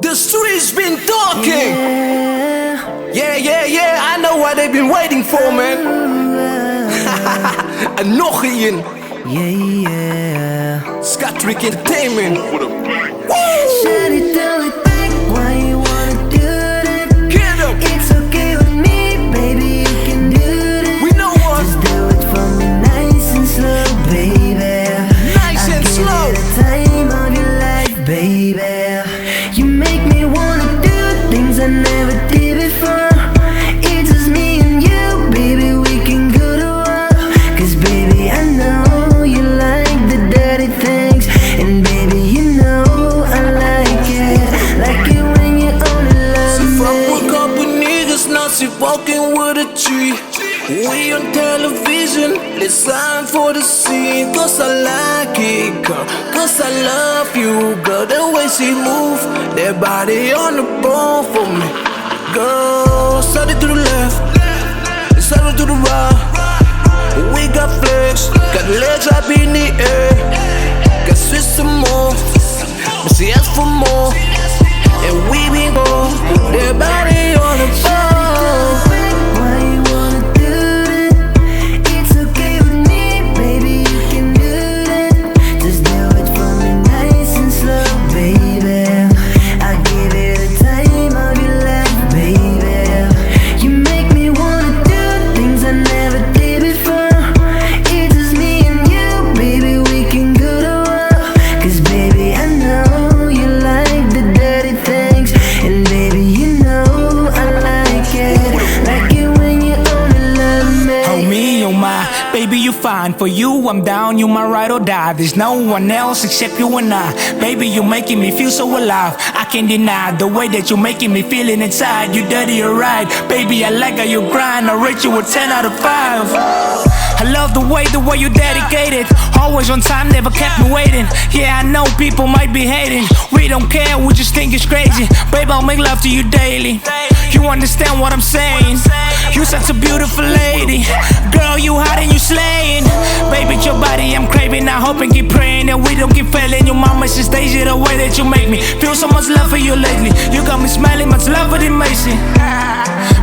The streets been talking. Yeah, I know what they've been waiting for, man. En nog een. Skatrick Entertainment. Shut it down with back, why you wanna do that? Get up. It's okay with me, baby, you can do that. We know what. Just do it for me nice and slow, baby. Nice and slow. I'll give you the time of your life, baby. You make me wanna do things I never did before. It's just me and you, baby, we can go to war. Cause baby, I know you like the dirty things. And baby, you know I like it when you only love She me. fuck with couple niggas, now she walking with a tree. We on television, let's sign for the scene. Cause I like it, girl, cause I love you, girl. The way she move, that body on the bone for me. Girl, side it to the left, side it to the right. We got flex, got legs up in the air. Got switch some more, but she asked for more. And we been go, that body on the bone. Why you wanna do that? It's okay with me, baby, you can do that. Just do it for me nice and slow, baby. I'll give you the time of your life, baby. You make me wanna do things I never did before. It's just me and you, baby, we can go to war. Cause baby, I know you like the dirty things. And baby, you know I like it when you only love me. Oh me, oh my, baby you fine. For you I'm down, you my ride or die. There's no one else except you and I. Baby you making me feel so alive. I can't deny the way that you making me feeling inside. You dirty, you're right. Baby I like how you grind. I rate you a 10 out of 5. I love the way you dedicated. Always on time, never kept me waiting. Yeah, I know people might be hating. We don't care, we just think it's crazy. Babe, I'll make love to you daily. You understand what I'm saying? You such a beautiful lady. Girl, you hot and you slaying. Baby, it's your body I'm craving. I hope and keep praying that we don't keep failing. Your mama says Daisy, the way that you make me feel so much love for you lately. You got me smiling, much love for the Macy.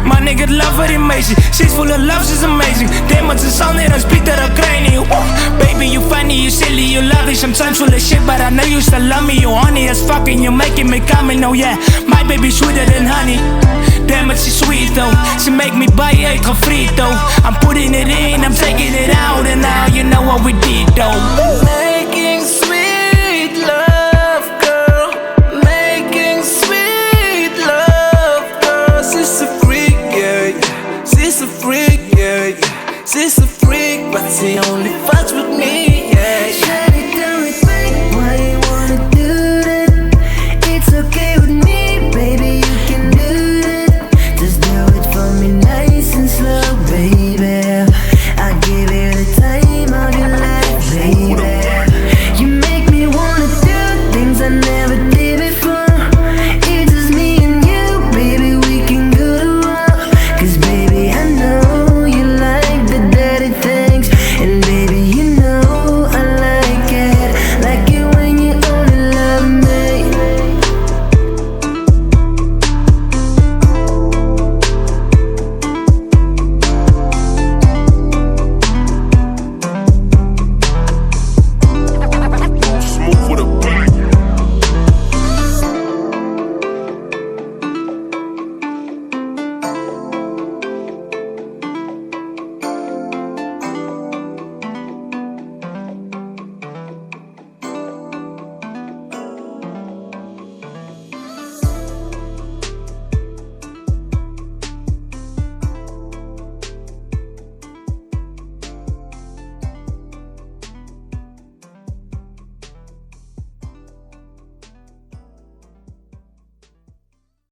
My nigga love for the Macy. She's full of love, she's amazing. Damn, much is on it, I speak to the cranium. Baby, you funny, you silly, you lovely. Sometimes full of shit, but I know you still love me. You honey as fucking, you making me coming. Oh yeah, my baby sweeter than honey. Damn it, she's sweet though. She make me buy a confrito. I'm putting it in, I'm taking it out, and now you know what we did though.